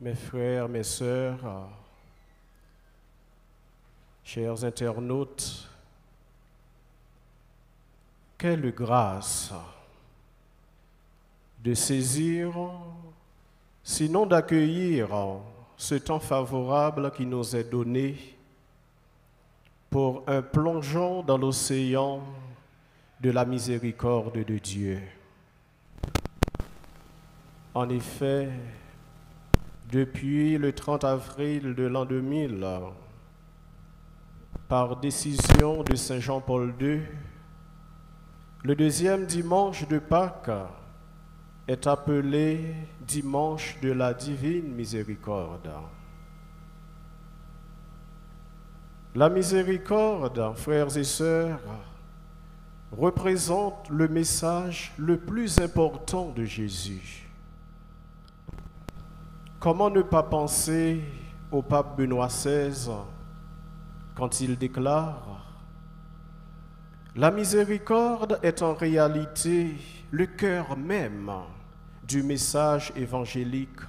Mes frères, mes sœurs, chers internautes, quelle grâce de saisir, sinon d'accueillir ce temps favorable qui nous est donné pour un plongeon dans l'océan de la miséricorde de Dieu. En effet, depuis le 30 avril de l'an 2000, par décision de Saint Jean-Paul II, le deuxième dimanche de Pâques est appelé dimanche de la divine miséricorde. La miséricorde, frères et sœurs, représente le message le plus important de Jésus. Comment ne pas penser au pape Benoît XVI quand il déclare « La miséricorde est en réalité le cœur même du message évangélique.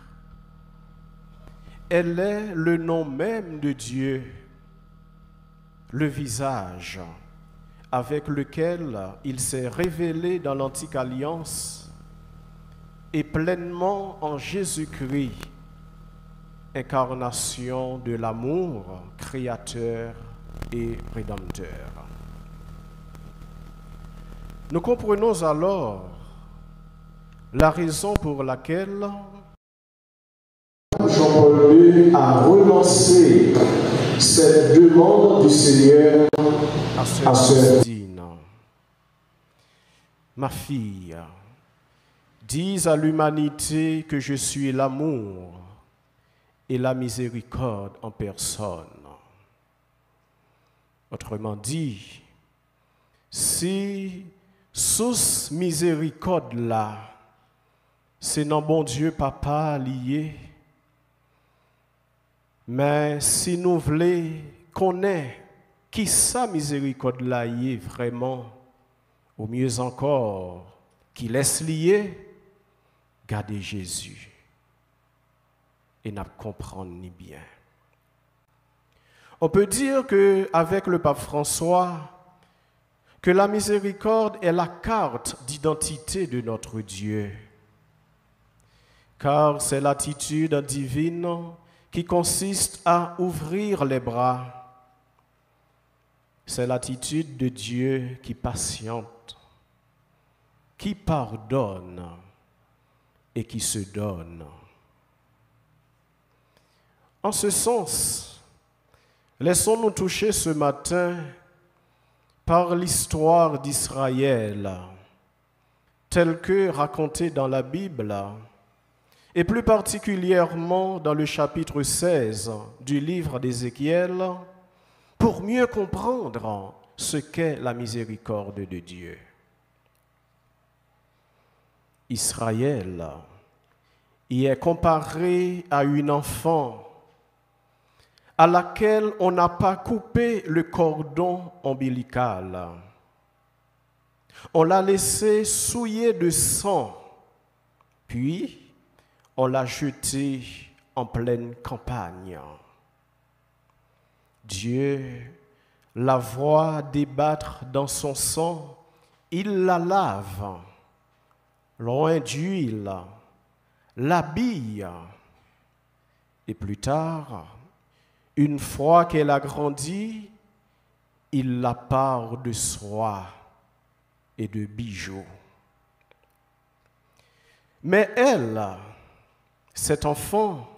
Elle est le nom même de Dieu, le visage avec lequel il s'est révélé dans l'Antique Alliance et pleinement en Jésus-Christ, incarnation de l'amour créateur et rédempteur. » Nous comprenons alors la raison pour laquelle Jean-Paul II a relancé cette demande du Seigneur à Sœur Dine. Ma fille, dis à l'humanité que je suis l'amour et la miséricorde en personne. Autrement dit, si sous miséricorde là, c'est non bon Dieu papa lié, mais si nous voulons connaître qui sa miséricorde là y est vraiment, ou mieux encore, qui laisse lier, gardez Jésus et n'a comprendre ni bien. On peut dire qu'avec le pape François, que la miséricorde est la carte d'identité de notre Dieu, car c'est l'attitude divine qui consiste à ouvrir les bras. C'est l'attitude de Dieu qui patiente, qui pardonne et qui se donne. En ce sens, laissons-nous toucher ce matin par l'histoire d'Israël, telle que racontée dans la Bible, et plus particulièrement dans le chapitre 16 du livre d'Ézéchiel, pour mieux comprendre ce qu'est la miséricorde de Dieu. Israël y est comparé à une enfant à laquelle on n'a pas coupé le cordon ombilical. On l'a laissé souiller de sang, puis on l'a jeté en pleine campagne. Dieu la voit débattre dans son sang, il la lave, loin d'huile, l'habille, et plus tard, une fois qu'elle a grandi, il la pare de soie et de bijoux. Mais elle, cet enfant,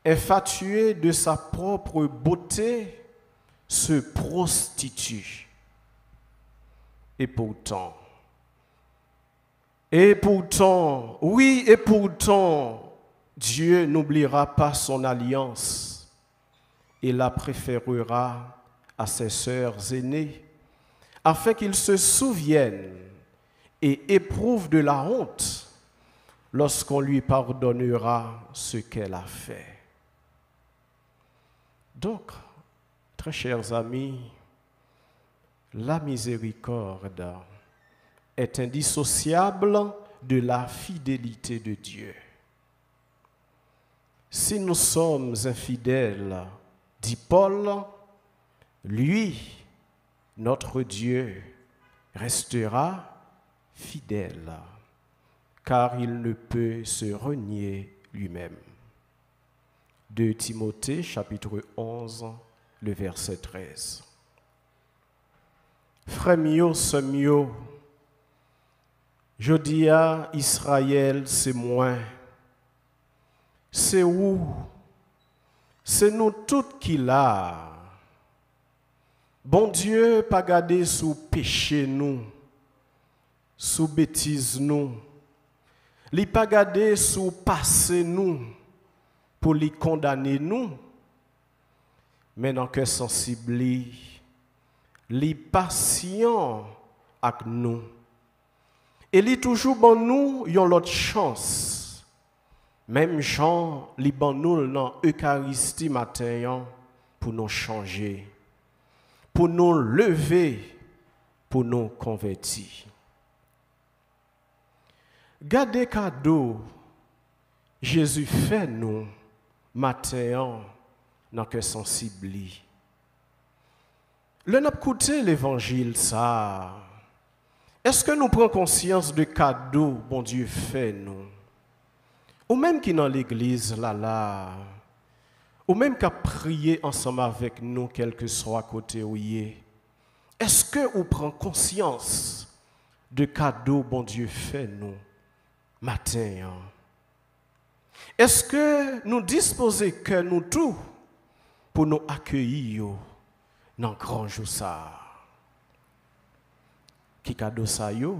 infatué de sa propre beauté, se prostitue. Et pourtant, oui, et pourtant, Dieu n'oubliera pas son alliance et la préférera à ses sœurs aînées, afin qu'ils se souviennent et éprouvent de la honte lorsqu'on lui pardonnera ce qu'elle a fait. Donc, très chers amis, la miséricorde est indissociable de la fidélité de Dieu. si nous sommes infidèles, dit Paul, lui, notre Dieu, restera fidèle, car il ne peut se renier lui-même. 2 Timothée, chapitre 11, le verset 13. Frère mio, sœur mio, je dis à Israël, c'est moi. C'est où? C'est nous toutes qui l'a. Bon Dieu, pas garder sous péché nous, sous bêtise nous. Li pas garder sous passé nous pour les condamner nous. Mais dans cœur sensible, li patient avec nous. Et li toujours bon nous yon l'autre chance. Même Jean, li ban nous dans Eucharistie matin pour nous changer, pour nous lever, pour nous convertir. Gardez cadeau, Jésus fait nous matin dans que sensible. Le n'a écouté l'évangile ça. Est-ce que nous prenons conscience de cadeau bon Dieu fait nous? Ou même qui dans l'église là, ou même qui a prié ensemble avec nous, quel que soit côté où il est, est-ce que vous prenez conscience de cadeau bon Dieu fait nous matin? Est-ce que nous disposons que nous tout pour nous accueillir dans grand jour ça? Qui cadeau ça yo?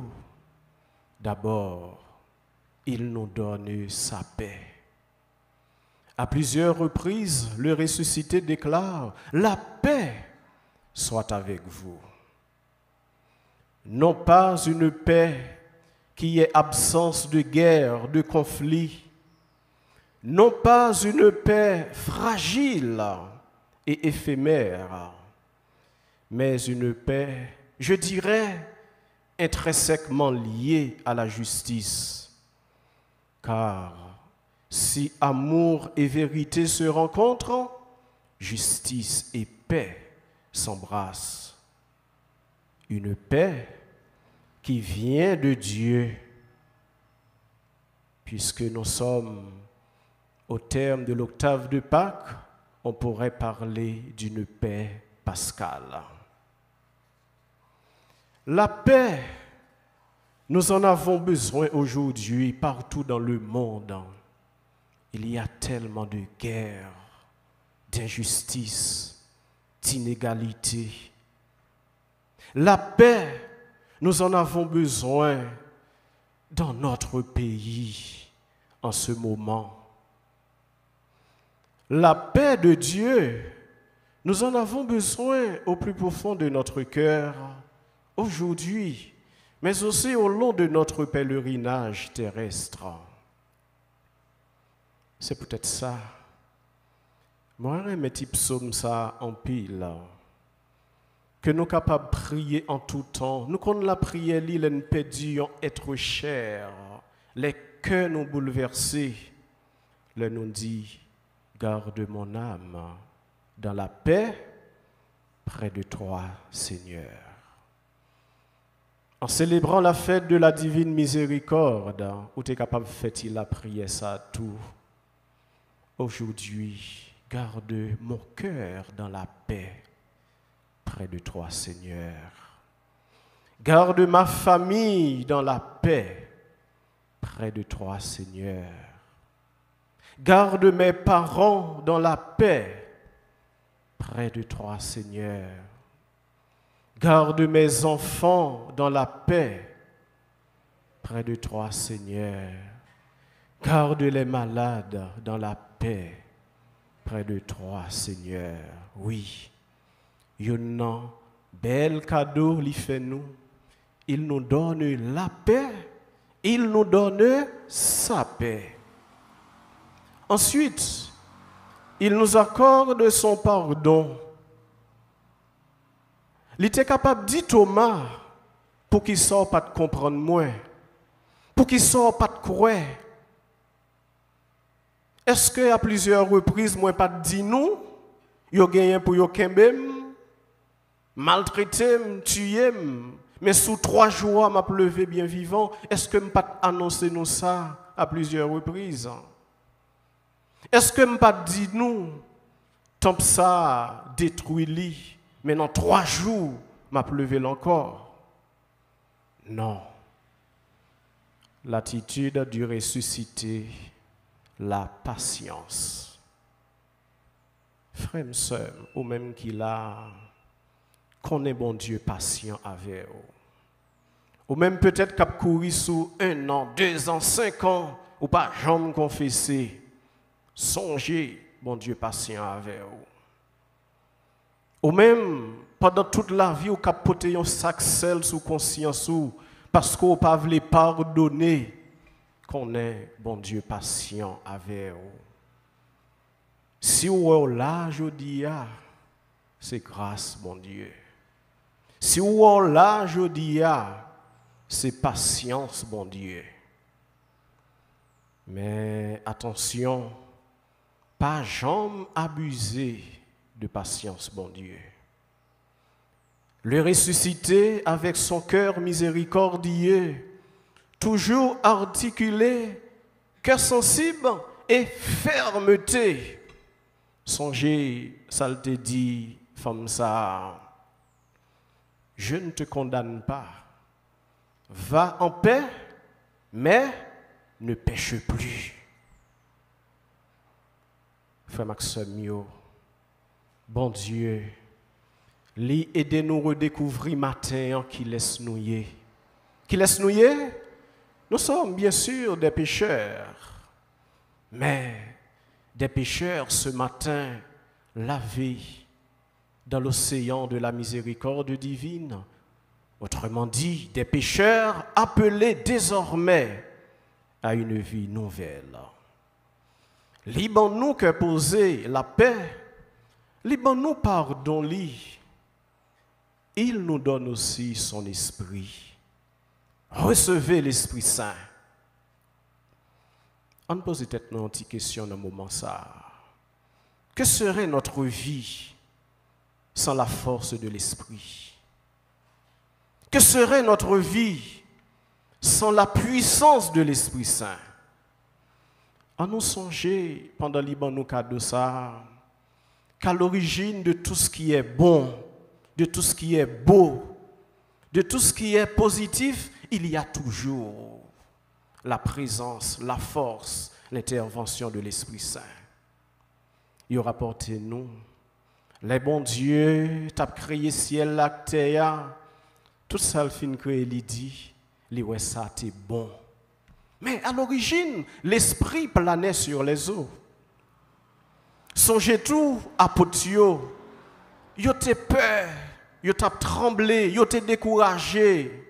D'abord, il nous donne sa paix. À plusieurs reprises, le ressuscité déclare, la paix soit avec vous. Non pas une paix qui est absence de guerre, de conflit, non pas une paix fragile et éphémère, mais une paix, je dirais, intrinsèquement liée à la justice. Car si amour et vérité se rencontrent, justice et paix s'embrassent. Une paix qui vient de Dieu, puisque nous sommes au terme de l'octave de Pâques, on pourrait parler d'une paix pascale. La paix, nous en avons besoin aujourd'hui partout dans le monde. Il y a tellement de guerres, d'injustices, d'inégalités. La paix, nous en avons besoin dans notre pays en ce moment. La paix de Dieu, nous en avons besoin au plus profond de notre cœur aujourd'hui, mais aussi au long de notre pèlerinage terrestre. C'est peut-être ça. Moi, je mets petit psaume ça en pile. Que nous sommes capables de prier en tout temps. Nous, quand la prière, nous pédions être cher. Les cœurs nous bouleversés. Le nous dit, garde mon âme dans la paix près de toi, Seigneur. En célébrant la fête de la divine miséricorde, où tu es capable de faire la prière ça tout. Aujourd'hui, garde mon cœur dans la paix près de toi, Seigneur. Garde ma famille dans la paix près de toi, Seigneur. Garde mes parents dans la paix près de toi, Seigneur. Garde mes enfants dans la paix près de toi, Seigneur. Garde les malades dans la paix près de toi, Seigneur. Oui, il y a un bel cadeau qu'il fait nous. Il nous donne la paix, il nous donne sa paix. Ensuite, il nous accorde son pardon. Il était capable de dire Thomas pour qu'il ne sorte pas de comprendre moins, pour qu'il ne sorte pas de croire. Est-ce que à plusieurs reprises, moi pas dit nous, yo gagné pour yo kembem, maltraité, tué, mais sous 3 jours, m'a levé bien vivant. Est-ce que pas annoncé nous ça à plusieurs reprises? Est-ce que m'a pas dit nous, tant ça détruit lui, mais dans 3 jours, m'a levé encore? Non. L'attitude du ressuscité, la patience. Frère, sœur, ou même qu'il a, qu'on est bon Dieu patient avec vous. Ou même peut-être qu'il a couru sous 1 an, 2 ans, 5 ans, ou pas jamais confessé. Songez, bon Dieu patient avec vous. Ou même, pendant toute la vie, vous avez porté un sac sel sous conscience, parce que vous ne pouvez pas pardonner qu'on est bon Dieu patient avec vous. Si vous êtes là, je dis, c'est grâce, mon Dieu. Si vous êtes là, je dis, c'est patience, mon Dieu. Mais attention, pas jamais abuser de patience, mon Dieu. Le ressuscité avec son cœur miséricordieux, toujours articulé, cœur sensible et fermeté. Songez, ça te dit, femme ça, je ne te condamne pas. Va en paix, mais ne pêche plus. Frère Maxime, bon Dieu, lui aidez-nous redécouvrir matin qui laisse nouiller. Qui laisse nouiller? Nous sommes bien sûr des pécheurs, mais des pécheurs ce matin lavés dans l'océan de la miséricorde divine. Autrement dit, des pécheurs appelés désormais à une vie nouvelle. Liban-nous que poser la paix, liban-nous pardon-lui. Il nous donne aussi son esprit. Recevez l'Esprit Saint. On pose peut-être une petite question dans ce moment ça. Que serait notre vie sans la force de l'Esprit? Que serait notre vie sans la puissance de l'Esprit Saint? On nous songer pendant l'Iban nous cadeau ça, qu'à l'origine de tout ce qui est bon, de tout ce qui est beau, de tout ce qui est positif, il y a toujours la présence, la force, l'intervention de l'Esprit Saint. Il rapporte nous, les bons dieux, t'as créé ciel, la terre, tout ça le fin créé, il dit, ouais ça t'es bon. Mais à l'origine, l'esprit planait sur les eaux. Songez tout à Potio, yo t'es peur, yo t'as tremblé, yo t'es découragé,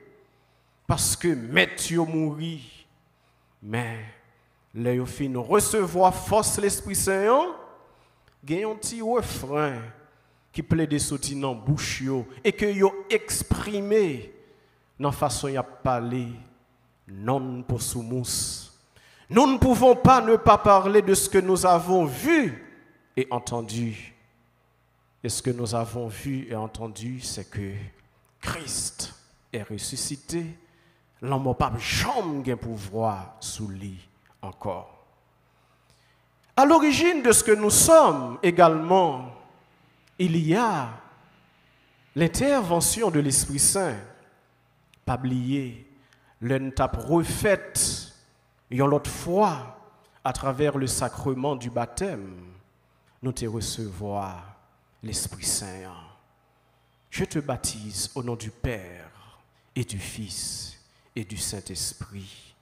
parce que maître yo mouri. Mais les yo fin recevoir force l'Esprit Saint, gen un petit refrain qui plaide sorti dans bouche yo et que yo exprimé dans façon y a parler non pour soumous. Nous ne pouvons pas ne pas parler de ce que nous avons vu et entendu. Et ce que nous avons vu et entendu, c'est que Christ est ressuscité. L'homme n'a pas jamais pouvoir sous lui encore. À l'origine de ce que nous sommes également, il y a l'intervention de l'Esprit Saint. Pas oublier, l'un t'a refaite une autre fois à travers le sacrement du baptême, nous te recevoir l'Esprit Saint. Je te baptise au nom du Père et du Fils et du Saint-Esprit.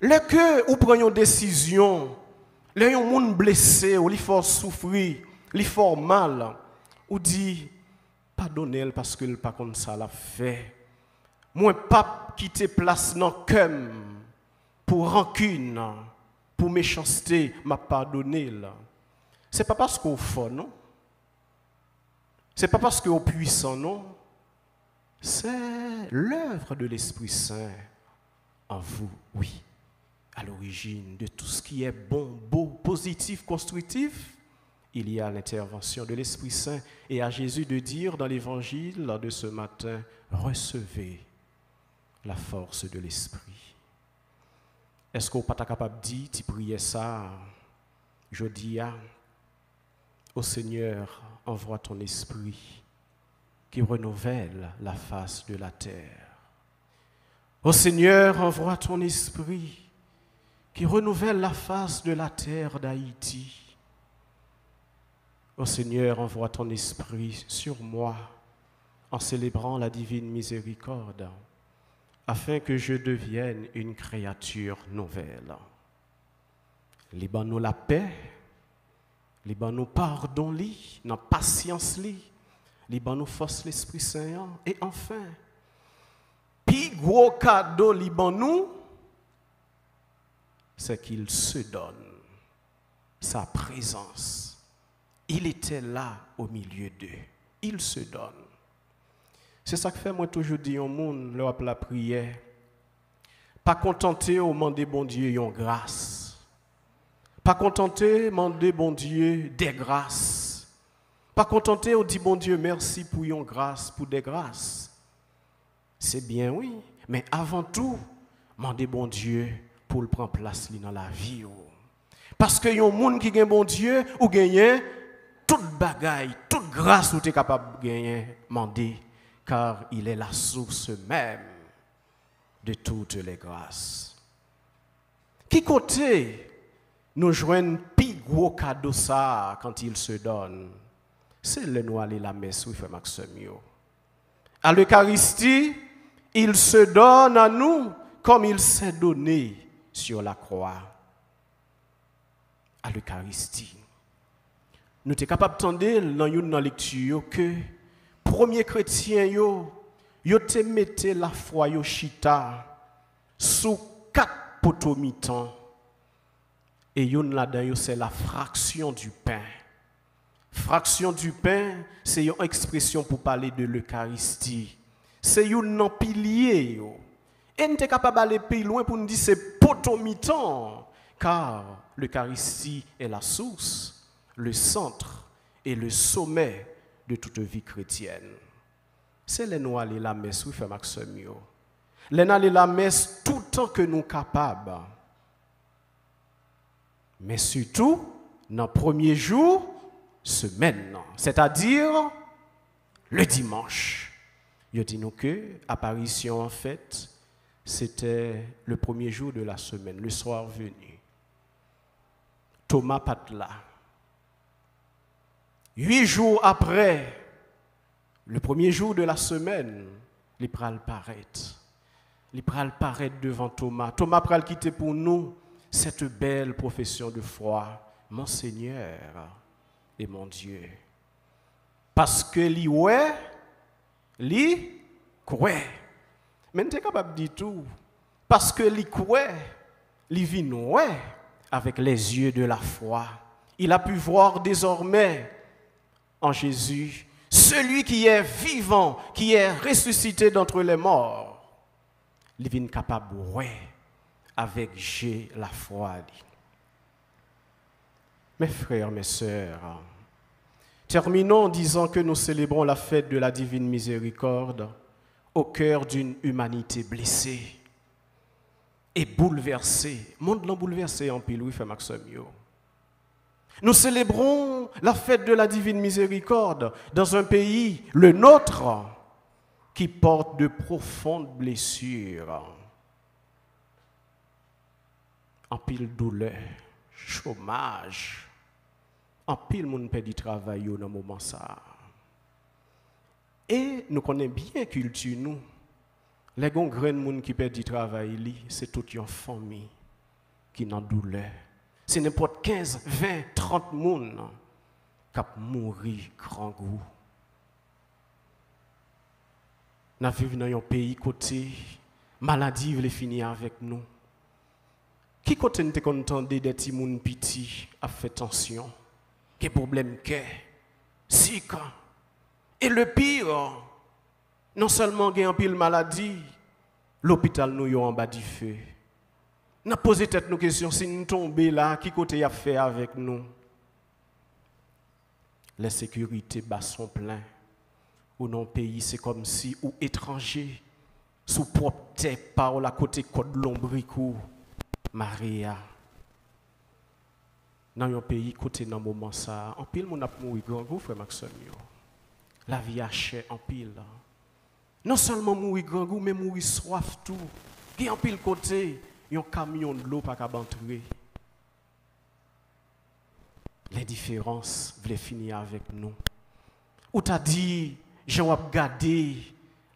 Le que ou prenons une décision, le yon moun blessé ou li fort souffrir, li fort mal, ou dit pardonnez-le parce que le pas comme ça l'a fait. Moi pas quitter place dans cœur pour rancune, pour méchanceté, m'a pardonné là. C'est pas parce qu'on fort non. C'est pas parce qu'on puissant non. C'est l'œuvre de l'Esprit Saint en vous, oui. à l'origine de tout ce qui est bon, beau, positif, constructif, il y a l'intervention de l'Esprit Saint et à Jésus de dire dans l'évangile de ce matin, recevez la force de l'Esprit. Est-ce qu'on n'est pas capable de dire, tu priais ça, je dis, au Seigneur, envoie ton Esprit qui renouvelle la face de la terre. Au Seigneur, envoie ton Esprit qui renouvelle la face de la terre d'Haïti. Ô Seigneur, envoie ton esprit sur moi en célébrant la divine miséricorde, afin que je devienne une créature nouvelle. Liban-nous la paix, liban-nous pardon, la patience, liban-nous force l'Esprit Saint, et enfin, puis gros cadeau liban-nous, c'est qu'il se donne sa présence. Il était là au milieu d'eux. Il se donne. C'est ça que fait moi toujours dire au monde, leur la prière. Pas contenté au demander bon Dieu yon grâce. Pas contenté demander bon Dieu des grâces. Pas contenté au dit bon Dieu merci pour yon grâce, pour des grâces. C'est bien oui, mais avant tout, demander bon Dieu pour le prendre place dans la vie. Parce que yon monde qui gagne bon Dieu ou gagne toute bagaille, toute grâce où tu es capable de gagner, demander, car il est la source même de toutes les grâces. Qui côté nous joignent plus gros cadeau ça quand il se donne? C'est le noir et la messe, oui, frère Maxime. À l'Eucharistie, il se donne à nous comme il s'est donné sur la croix. À l'Eucharistie. Nous sommes capables d'entendre dans une lecture que premier chrétien yo te mette la foi yo chita sous 4 poteaux mi-temps et yon là-dedans c'est la fraction du pain. Fraction du pain, c'est une expression pour parler de l'Eucharistie. C'est un pilier yo. Et nous sommes capables d'aller plus loin pour nous dire c'est poteau mi-temps car l'Eucharistie est la source, le centre et le sommet de toute vie chrétienne. C'est les noirs et la messe, oui, frère Maxime. Les noirs et la messe tout le temps que nous sommes capables. Mais surtout, dans le premier jour, semaine, c'est-à-dire le dimanche. Je dis nous que l'apparition, en fait, c'était le premier jour de la semaine, le soir venu. Thomas pas là. 8 jours après, le premier jour de la semaine, il pral paraître. Il pral paraître devant Thomas. Thomas pral quitter pour nous cette belle profession de foi, mon Seigneur et mon Dieu. Parce que li ouais, li koué. Mais tu es capable de dire tout. Parce que li koué, li vin ouais avec les yeux de la foi. Il a pu voir désormais en Jésus, celui qui est vivant, qui est ressuscité d'entre les morts, il vient capable ouais avec j'ai la foi. Mes frères, mes sœurs, terminons en disant que nous célébrons la fête de la divine miséricorde au cœur d'une humanité blessée et bouleversée. Monde l'ont bouleversé en pile, oui, frère Maxime. Nous célébrons la fête de la divine miséricorde dans un pays, le nôtre, qui porte de profondes blessures, en pile douleur, chômage, en pile moun perd du travail dans le moment ça. Et nous connaissons bien culture nous. Les grands moun qui perd du travail, c'est toute une famille qui n'a douleur. C'est n'importe 15, 20, 30 moun qui mourir grand goût. Nous vivons dans un pays côté maladie veut finir avec nous. Qui côté nous content des petits moun piti a fait tension, qui problème que sick. Et le pire, non seulement il y a un pile maladie, l'hôpital nous en bas du feu. Nous posons tête nos questions, si nous tombons là, qui côté y a fait avec nous? L'insécurité bat son plein. Ou non pays, c'est comme si, ou étranger, sous propre tête, par la côté côte lombricou, Maria. Dans un pays, côté dans moment ça, en pile, mon a mouru grand goût, frère Maxime. La vie a cher en pile. Non seulement mourir grand goût, mais mourir soif tout. Qui en pile côté, un camion de l'eau pas qu'à entrer. Les différences voulaient finir avec nous. Ou t'as dit, j'ai regardé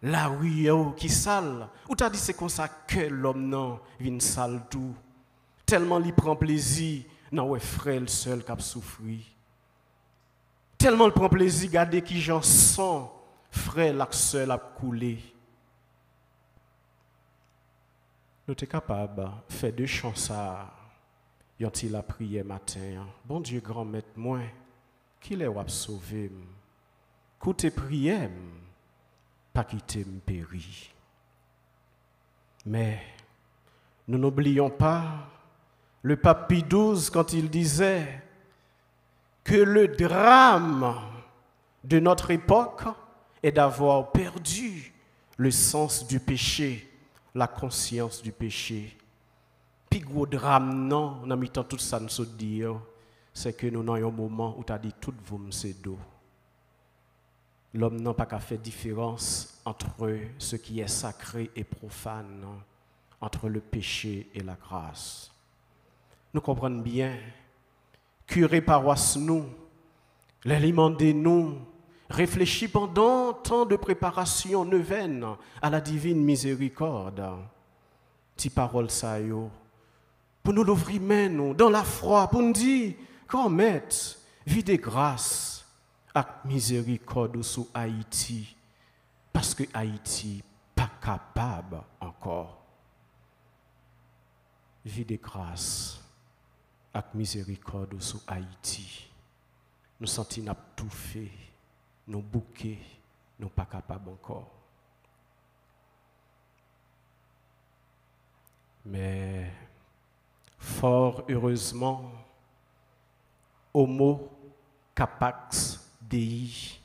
la rue qui sale. Ou t'as dit c'est comme ça que l'homme non vient sale tout. Tellement il prend plaisir, non ouais frère seul qui a souffri. Tellement il prend plaisir regarder qui j'en sens frère la seul a coulé. Nous sommes capables de faire deux chants ça. Yont-il a prié matin. Bon Dieu grand maître moi, qui les a sauvé. Coûte prière, pas quitter me périr. Mais nous n'oublions pas le pape Pie XII quand il disait que le drame de notre époque est d'avoir perdu le sens du péché, la conscience du péché. Puis gros drame non, en mettant tout ça nous se dire, c'est que nous avons un moment où tu as dit tout vous c'est d'eau. L'homme n'a pas qu'à faire différence entre ce qui est sacré et profane, entre le péché et la grâce. Nous comprenons bien, curé paroisse nous, l'aliment de nous, réfléchis pendant tant de préparation neuvaine à la divine miséricorde. Ti parole ça yo, pour nous l'ouvrir nous dans la foi, pour nous dire, grand maître, vie de grâce et miséricorde sous Haïti, parce que Haïti pas capable encore. Vie de grâce et miséricorde sous Haïti. Nous sentons nous tout fait, nous bouquets, nous pas capables encore. Mais fort heureusement, Homo capax Dei.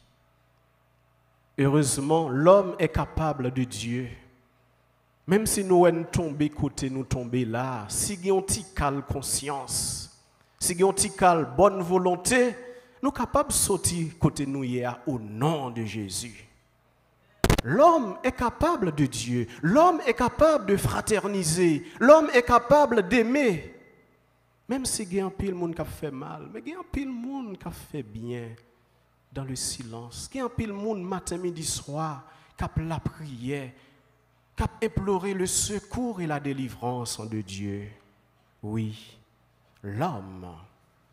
Heureusement, l'homme est capable de Dieu. Même si nous sommes tombés côté, nous tombés là, si nous avons une conscience, si nous avons une bonne volonté, nous sommes capables de sortir côté nous hier au nom de Jésus. L'homme est capable de Dieu. L'homme est capable de fraterniser. L'homme est capable d'aimer. Même si il y a un pile de monde qui a fait mal, mais il y a un pile de monde qui a fait bien dans le silence. Il y a un pile de monde matin, midi, soir qui a la prière, qui a imploré le secours et la délivrance de Dieu. Oui, l'homme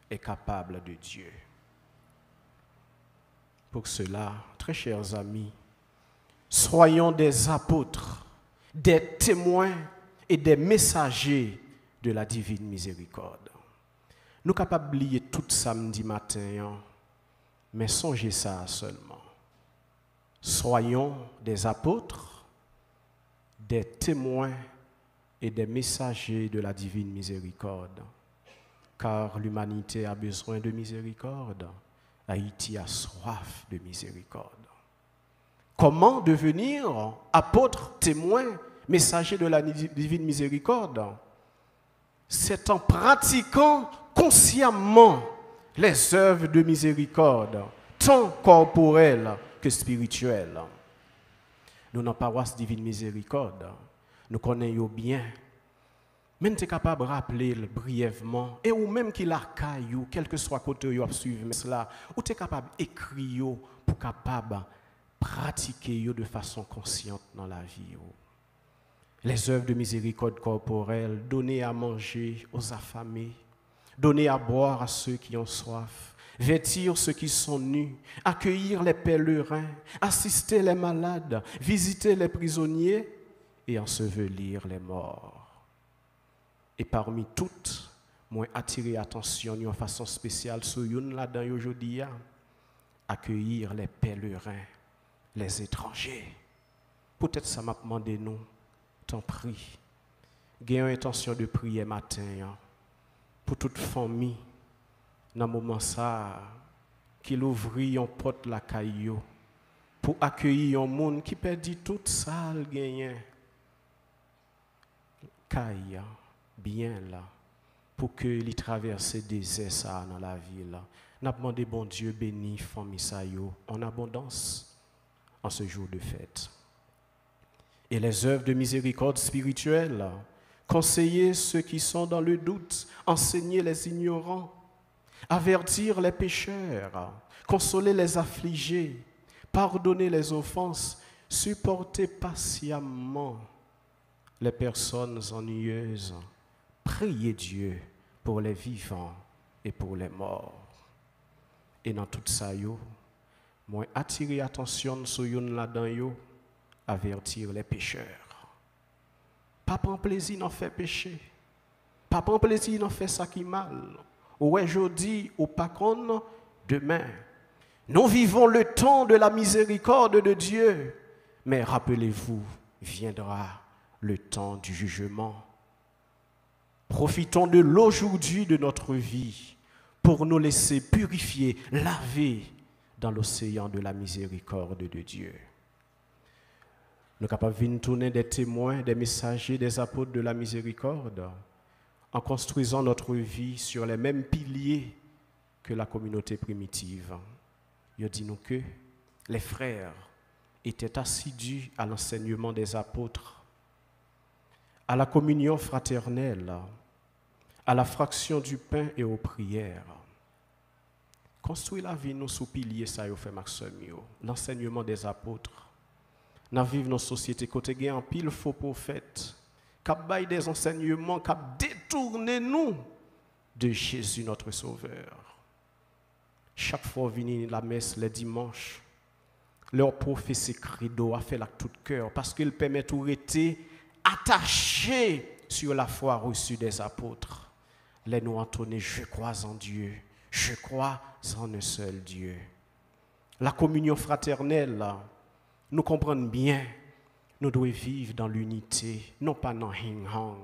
est capable de Dieu. Pour cela, très chers amis, soyons des apôtres, des témoins et des messagers de la divine miséricorde. Nous sommes capables d'oublier tout samedi matin, mais songez ça seulement. Soyons des apôtres, des témoins et des messagers de la divine miséricorde, car l'humanité a besoin de miséricorde, Haïti a soif de miséricorde. Comment devenir apôtre, témoin, messager de la divine miséricorde? C'est en pratiquant consciemment les œuvres de miséricorde, tant corporelles que spirituelles. Nous, dans la paroisse divine miséricorde, nous connaissons bien. Même tu es capable de rappeler brièvement, et ou même qu'il a caillou, quel que soit côté où suivre cela, ou tu es capable d'écrire pour capable pratiquer de façon consciente dans la vie. Les œuvres de miséricorde corporelle, donner à manger aux affamés, donner à boire à ceux qui ont soif, vêtir ceux qui sont nus, accueillir les pèlerins, assister les malades, visiter les prisonniers et ensevelir les morts. Et parmi toutes, moi attirer attention d'une façon spéciale sur une là-dedans aujourd'hui, accueillir les pèlerins, les étrangers. Peut-être ça m'a demandé nous, t'en prie, j'ai intention de prier matin hein, pour toute famille dans le moment ça qu'il ouvre une porte la caillou pour accueillir un monde qui perdit toute ça le gagné caille bien là pour que il traverse des ça dans la ville. N'a demandé bon Dieu béni famille ça yo en abondance en ce jour de fête. Et les œuvres de miséricorde spirituelle, conseiller ceux qui sont dans le doute, enseigner les ignorants, avertir les pécheurs, consoler les affligés, pardonner les offenses, supporter patiemment les personnes ennuyeuses, prier Dieu pour les vivants et pour les morts. Et dans tout ça, moi attirer attention sur yon là-dedans yo, avertir les pécheurs. Pas prendre plaisir d'en faire péché. Pas prendre plaisir d'en faire ça qui mal. Ou aujourd'hui ou pas qu'on demain. Nous vivons le temps de la miséricorde de Dieu, mais rappelez-vous, viendra le temps du jugement. Profitons de l'aujourd'hui de notre vie pour nous laisser purifier, laver dans l'océan de la miséricorde de Dieu. Nous sommes capables de tourner des témoins, des messagers, des apôtres de la miséricorde en construisant notre vie sur les mêmes piliers que la communauté primitive. Il dit nous que les frères étaient assidus à l'enseignement des apôtres, à la communion fraternelle, à la fraction du pain et aux prières. Construire la vie nous sous piliers, ça y fait Maxime, l'enseignement des apôtres. Nous vivons dans une société côté gain en pile faux prophètes, qui baillent des enseignements, qui détournent nous de Jésus notre Sauveur. Chaque fois venir la messe les dimanches, leur prophétie credo a fait la tout cœur parce qu'il permet de rester attaché sur la foi reçue des apôtres. Les nous entonner, je crois en Dieu, je crois en un seul Dieu. La communion fraternelle, nous comprenons bien, nous devons vivre dans l'unité, non pas dans hing-hang.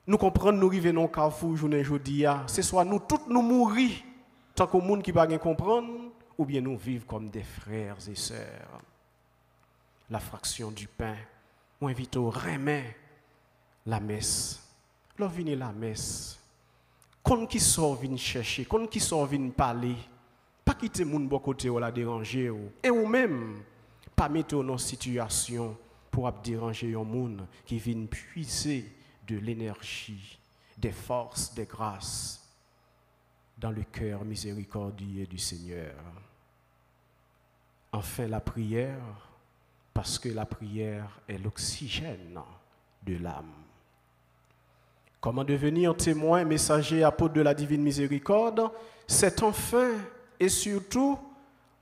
Nous comprenons, nous vivons dans le carrefour, journée aujourd'hui, c'est soit nous tous nous mourir, tant qu'au monde qui ne va pas comprendre, ou bien nous vivons comme des frères et sœurs. La fraction du pain, on invite au remet la messe. L'on vient la messe. Quand qui sort vient chercher, quand qui sort vient parler, pas quitter moun bon côté ou la déranger et ou même pas mettre dans une situation pour déranger un monde qui vient puiser de l'énergie, des forces, des grâces dans le cœur miséricordieux du Seigneur. Enfin la prière, parce que la prière est l'oxygène de l'âme. Comment devenir témoin, messager, apôtre de la divine miséricorde? C'est enfin et surtout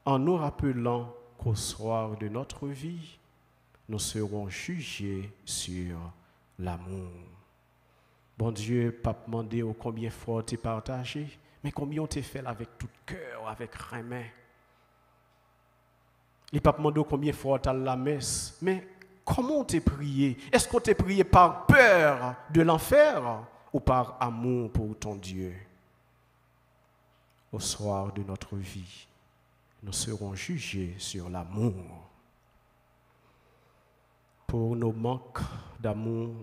en nous rappelant qu'au soir de notre vie, nous serons jugés sur l'amour. Bon Dieu, pas demander au combien fois tu es partagé, mais combien tu fait avec tout cœur, avec remède. Il ne pas demander combien fois tu as la messe, mais comment tu prié? Est-ce que tu prié par peur de l'enfer ou par amour pour ton Dieu? Au soir de notre vie, nous serons jugés sur l'amour. Pour nos manques d'amour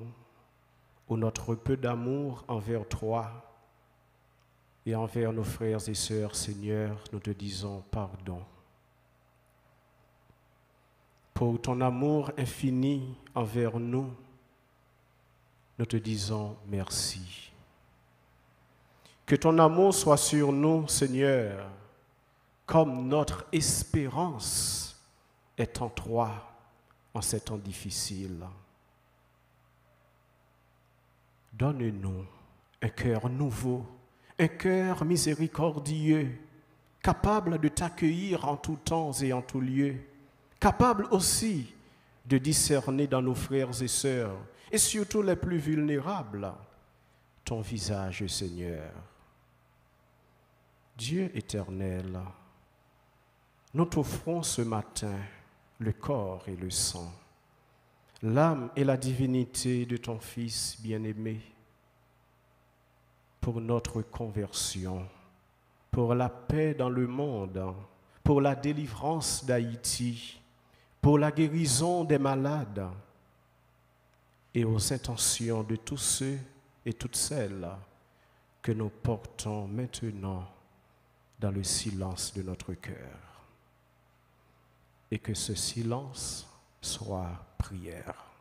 ou notre peu d'amour envers toi et envers nos frères et sœurs, Seigneur, nous te disons pardon. Pour ton amour infini envers nous, nous te disons merci. Que ton amour soit sur nous, Seigneur, comme notre espérance est en toi en ces temps difficiles. Donne-nous un cœur nouveau, un cœur miséricordieux, capable de t'accueillir en tout temps et en tout lieu, capable aussi de discerner dans nos frères et sœurs, et surtout les plus vulnérables, ton visage, Seigneur. Dieu éternel, nous t'offrons ce matin le corps et le sang, l'âme et la divinité de ton Fils bien-aimé pour notre conversion, pour la paix dans le monde, pour la délivrance d'Haïti, pour la guérison des malades et aux intentions de tous ceux et toutes celles que nous portons maintenant dans le silence de notre cœur. Et que ce silence soit prière.